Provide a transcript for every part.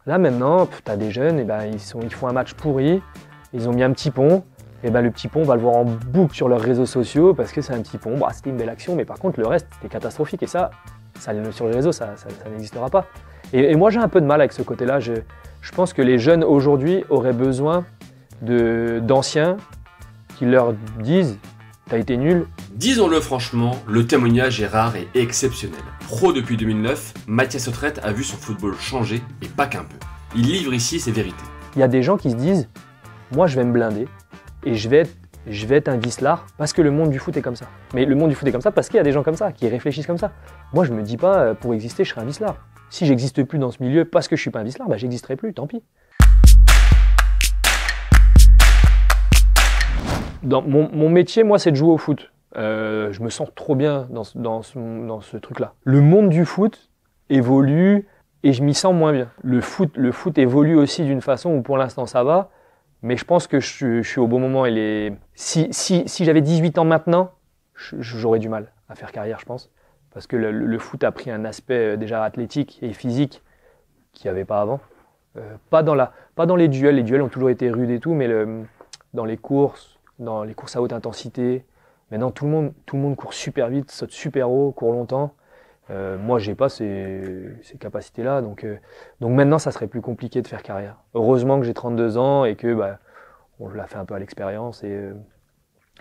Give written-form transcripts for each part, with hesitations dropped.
Là maintenant, tu as des jeunes, et ben, ils font un match pourri, ils ont mis un petit pont, et ben, le petit pont, on va le voir en boucle sur leurs réseaux sociaux parce que c'est un petit pont. Bah, c'était une belle action, mais par contre le reste c'était catastrophique et ça sur les réseaux ça n'existera pas. Et moi j'ai un peu de mal avec ce côté-là. Je pense que les jeunes aujourd'hui auraient besoin d'anciens qui leur disent « t'as été nul ». Disons-le franchement, le témoignage est rare et exceptionnel. Pro depuis 2009, Mathias Autrette a vu son football changer et pas qu'un peu. Il livre ici ses vérités. Il y a des gens qui se disent « moi je vais me blinder et je vais être un vicelard parce que le monde du foot est comme ça ». Mais le monde du foot est comme ça parce qu'il y a des gens comme ça, qui réfléchissent comme ça. Moi je me dis pas pour exister je serai un vicelard. Si j'existe plus dans ce milieu parce que je suis pas un vicelard, bah j'existerai plus, tant pis. Dans mon métier, moi, c'est de jouer au foot. Je me sens trop bien dans ce truc-là. Le monde du foot évolue et je m'y sens moins bien. Le foot évolue aussi d'une façon où pour l'instant ça va, mais je pense que je suis au bon moment. Si j'avais 18 ans maintenant, j'aurais du mal à faire carrière, je pense. Parce que le foot a pris un aspect déjà athlétique et physique qu'il n'y avait pas avant. Pas dans les duels. Les duels ont toujours été rudes et tout, mais dans les courses à haute intensité. Maintenant, tout le monde court super vite, saute super haut, court longtemps. Moi, j'ai pas ces capacités-là. Donc maintenant, ça serait plus compliqué de faire carrière. Heureusement que j'ai 32 ans et que on l'a fait un peu à l'expérience. Et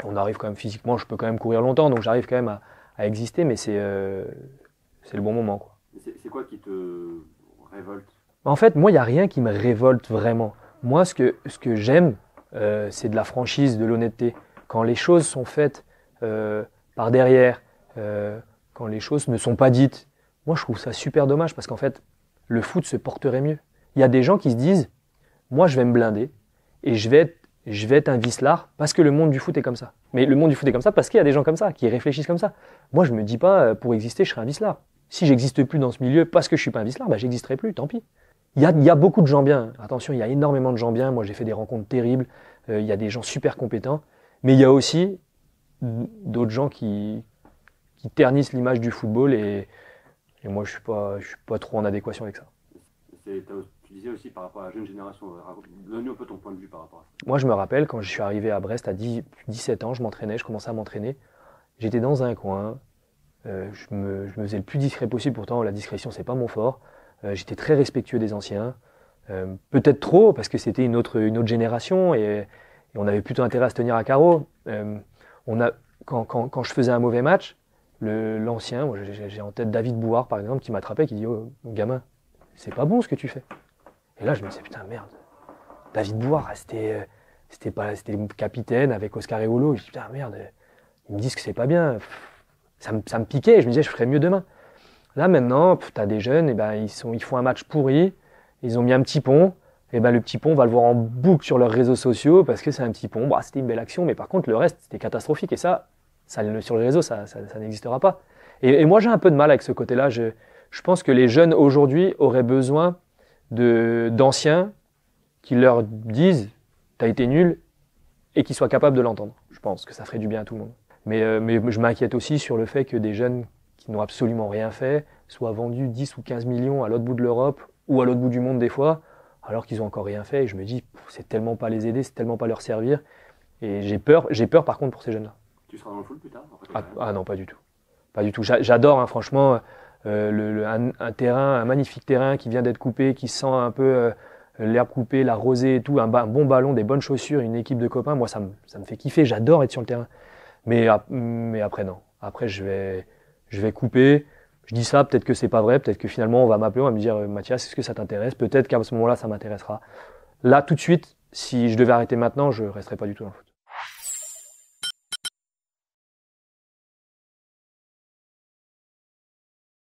on arrive quand même physiquement, je peux quand même courir longtemps. Donc j'arrive quand même à exister, mais c'est le bon moment, quoi. C'est quoi qui te révolte? En fait, moi, il n'y a rien qui me révolte vraiment. Moi, ce que j'aime, c'est de la franchise, de l'honnêteté. Quand les choses sont faites par derrière, quand les choses ne sont pas dites, moi je trouve ça super dommage parce qu'en fait, le foot se porterait mieux. Il y a des gens qui se disent, moi je vais me blinder et je vais être un vicelard parce que le monde du foot est comme ça. Mais le monde du foot est comme ça parce qu'il y a des gens comme ça, qui réfléchissent comme ça. Moi je me dis pas, pour exister, je serai un vicelard. Si j'existe plus dans ce milieu parce que je suis pas un vicelard, bah j'existerai plus, tant pis. Il y a beaucoup de gens bien. Attention, il y a énormément de gens bien. Moi, j'ai fait des rencontres terribles. Il y a des gens super compétents. Mais il y a aussi d'autres gens qui ternissent l'image du football et moi, je suis pas trop en adéquation avec ça. Tu disais aussi par rapport à la jeune génération. Donne-nous un peu ton point de vue par rapport à ça. Moi, je me rappelle quand je suis arrivé à Brest à 17 ans, je commençais à m'entraîner. J'étais dans un coin. Je me faisais le plus discret possible. Pourtant, la discrétion, c'est pas mon fort. J'étais très respectueux des anciens, peut-être trop parce que c'était une autre génération et on avait plutôt intérêt à se tenir à carreau. Quand je faisais un mauvais match, l'ancien, moi j'ai en tête David Bouard par exemple qui m'attrapait, qui dit oh gamin, c'est pas bon ce que tu fais. Et là je me disais putain merde, David Bouard c'était le capitaine avec Oscar Eolo. Je dis putain merde, ils me disent que c'est pas bien, ça me piquait. Je me disais je ferais mieux demain. Là maintenant, tu as des jeunes, et ben, ils font un match pourri, ils ont mis un petit pont, et ben, le petit pont, on va le voir en boucle sur leurs réseaux sociaux parce que c'est un petit pont. Bah, c'était une belle action, mais par contre le reste c'était catastrophique et ça sur les réseaux ça n'existera pas. Et moi j'ai un peu de mal avec ce côté-là. Je pense que les jeunes aujourd'hui auraient besoin d'anciens qui leur disent t'as été nul et qui soient capables de l'entendre. Je pense que ça ferait du bien à tout le monde. Mais je m'inquiète aussi sur le fait que des jeunes qui n'ont absolument rien fait, soient vendus 10 ou 15 millions à l'autre bout de l'Europe ou à l'autre bout du monde des fois, alors qu'ils n'ont encore rien fait. Et je me dis, c'est tellement pas les aider, c'est tellement pas leur servir. Et j'ai peur par contre pour ces jeunes-là. Tu seras dans le foot plus tard? Ah non, pas du tout. Pas du tout. J'adore, hein, franchement, un magnifique terrain qui vient d'être coupé, qui sent un peu l'herbe coupée, la rosée et tout, un bon ballon, des bonnes chaussures, une équipe de copains. Moi, ça me fait kiffer. J'adore être sur le terrain. Mais après, non. Après, je vais couper. Je dis ça, peut-être que c'est pas vrai, peut-être que finalement on va m'appeler, on va me dire Mathias, est-ce que ça t'intéresse? Peut-être qu'à ce moment-là, ça m'intéressera. Là, tout de suite, si je devais arrêter maintenant, je resterais pas du tout dans le foot.